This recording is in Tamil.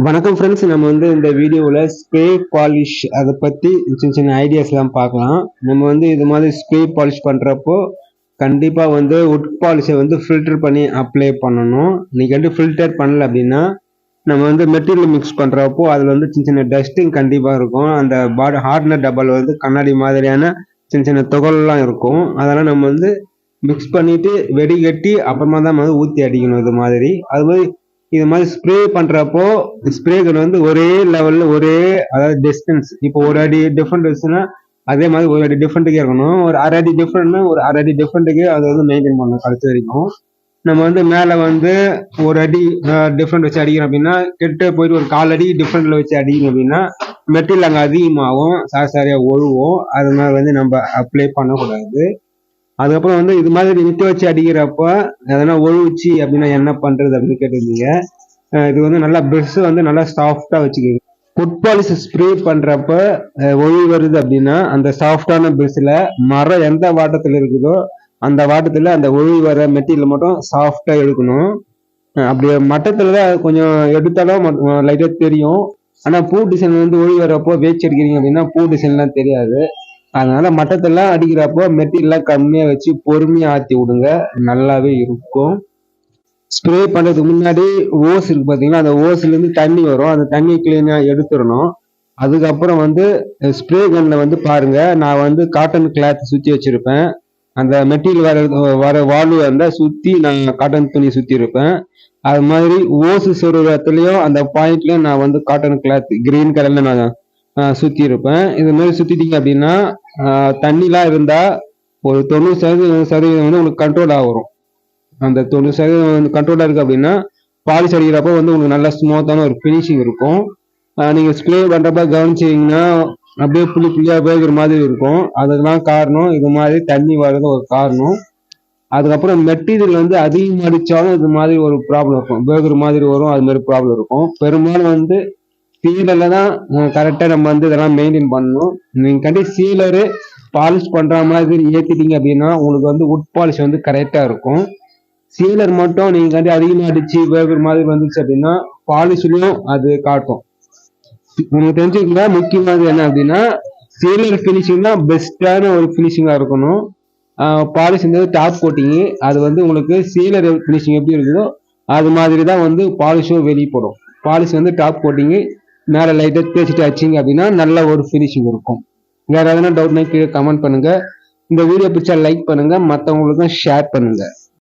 வணக்கம் ஃப்ரெண்ட்ஸ். நம்ம இந்த வீடியோவில் ஸ்ப்ரே பாலிஷ் அதை பற்றி சின்ன ஐடியாஸ்லாம் பார்க்கலாம். நம்ம இது மாதிரி ஸ்ப்ரே பாலிஷ் பண்ணுறப்போ கண்டிப்பாக உட் பாலிஷை ஃபில்டர் பண்ணி அப்ளை பண்ணணும். நீங்கள் ஃபில்டர் பண்ணல அப்படின்னா நம்ம மெட்டீரியல் மிக்ஸ் பண்ணுறப்போ அதில் சின்ன டஸ்டிங் கண்டிப்பாக இருக்கும். அந்த ஹார்ட்னர் டபுள் கண்ணாடி மாதிரியான சின்ன துகள்லாம் இருக்கும். அதெல்லாம் நம்ம மிக்ஸ் பண்ணிவிட்டு வெடிகட்டி அப்புறமா தான் ஊற்றி அடிக்கணும். இது மாதிரி ஸ்ப்ரே பண்றப்போ ஸ்ப்ரே கன் ஒரே லெவல்ல அதாவது டிஸ்டன்ஸ் இப்போ ஒரு அடி டிஃபரெண்ட் வச்சுன்னா அதே மாதிரி ஒரு அடி டிஃபரெண்ட்டுக்கே இருக்கணும். ஒரு அரை அடி டிஃபரெண்ட்னா ஒரு அரை அடி டிஃபரெண்ட்டுக்கே அதை மெயின்டைன் பண்ணணும் கடைசி வரைக்கும். நம்ம மேலே ஒரு அடி டிஃப்ரெண்ட் வச்சு அடிக்கிறோம் அப்படின்னா கிட்ட போயிட்டு ஒரு 1/4 அடி டிஃப்ரெண்ட்ல வச்சு அடிக்கணும் அப்படின்னா மெட்டீரியல் அங்கே அதிகமாகும், சாரியா ஒழுவும். அதனால நம்ம அப்ளை பண்ணக்கூடாது. அதுக்கப்புறம் இது மாதிரி நிறுத்தி வச்சு அடிக்கிறப்ப எதனா ஒழுவுச்சு அப்படின்னா என்ன பண்றது அப்படின்னு கேட்டிருந்தீங்க. இது நல்லா பிரஷ் நல்லா சாஃப்டா வச்சுக்கோங்க. ஃபுட் பாலிஷ் ஸ்ப்ரே பண்றப்ப ஒழுவு வருது அப்படின்னா அந்த சாஃப்டான பிரஷ்ல மரம் எந்த வாட்டத்துல இருக்குதோ அந்த வாட்டத்துல அந்த ஒழுவு வர மெட்டீரியல் மட்டும் சாஃப்டா எடுக்கணும். அப்படி மட்டத்துல கொஞ்சம் எடுத்தாலும் லைட்டா தெரியும். ஆனா பூ டிசைன் ஒழுவு வரப்போ வேச்சு அடிக்கிறீங்க அப்படின்னா பூ டிசைன்லாம் தெரியாது. அதனால மட்டத்தெல்லாம் அடிக்கிறப்போ மெட்டீரியல்லாம் கம்மியா வச்சு பொறுமையா ஆத்தி விடுங்க, நல்லாவே இருக்கும். ஸ்ப்ரே பண்றதுக்கு முன்னாடி ஓஸ் இருக்கு பாத்தீங்கன்னா, அந்த ஓஸ்ல இருந்து தண்ணி வரும். அந்த தண்ணி கிளீனா எடுத்துடணும். அதுக்கப்புறம் ஸ்ப்ரே கன்ல பாருங்க, நான் காட்டன் கிளாத் சுத்தி வச்சிருப்பேன். அந்த மெட்டீரியல் வர வால்வு சுத்தி நான் காட்டன் துணி சுத்தி இருப்பேன். அது மாதிரி ஓசு சொருவத்துலயும் அந்த பாயிண்ட்லயும் நான் காட்டன் கிளாத் கிரீன் கலர்ல நான் சுத்தி இருப்பேன். இது மாதிரி சுத்திட்டீங்க அப்படின்னா தண்ணிலாம் இருந்தா ஒரு 90% உங்களுக்கு கண்ட்ரோல் ஆகும். அந்த 90% கண்ட்ரோலா இருக்கு அப்படின்னா பாலிஷ் அடிக்கிறப்போ உங்களுக்கு நல்ல ஸ்மூத்தான ஒரு பினிஷிங் இருக்கும். நீங்க ஸ்ப்ரே பண்றப்ப கவனிச்சீங்கன்னா அப்படியே புள்ளி புள்ளியா வேகிற மாதிரி இருக்கும். அதுக்கெல்லாம் காரணம் இது மாதிரி தண்ணி வர்றது ஒரு காரணம். அதுக்கப்புறம் மெட்டீரியல் அதிகமாக அடிச்சாலும் இது மாதிரி ஒரு ப்ராப்ளம் இருக்கும், வேகிற மாதிரி வரும். அது மாதிரி ப்ராப்ளம் இருக்கும். பெரும்பாலும் சீலர்ல தான் கரெக்டா நம்ம இதெல்லாம் மெயின்டைன் பண்ணணும். நீங்க சீலரு பாலிஷ் பண்ற மாதிரி ஏத்திட்டீங்க அப்படின்னா உங்களுக்கு உட் பாலிஷ் கரெக்டா இருக்கும். சீலர் மட்டும் நீங்க அதிகமா அடிச்சு வேகிற மாதிரி வந்துச்சு அப்படின்னா பாலிஷ்லயும் அது காட்டும். உங்களுக்கு தெரிஞ்சுக்கங்க, முக்கியமானது என்ன அப்படின்னா சீலர் பினிஷிங் தான் பெஸ்டான ஒரு பினிஷிங்கா இருக்கணும். பாலிஷ் டாப் கோட்டிங் அது உங்களுக்கு சீலர் பினிஷிங் எப்படி இருக்குதோ அது மாதிரி தான் பாலிஷும் வெளிப்படும். பாலிஷ் டாப் கோட்டிங் மேலே லைட்டா தேய்ச்சிட்டு அடிச்சிங்க அப்படின்னா நல்ல ஒரு ஃபினிஷிங் இருக்கும். வேற எதனா டவுட்னா கீழே கமெண்ட் பண்ணுங்க. இந்த வீடியோ பிடிச்சா லைக் பண்ணுங்க, மற்றவங்களுக்கும் ஷேர் பண்ணுங்க.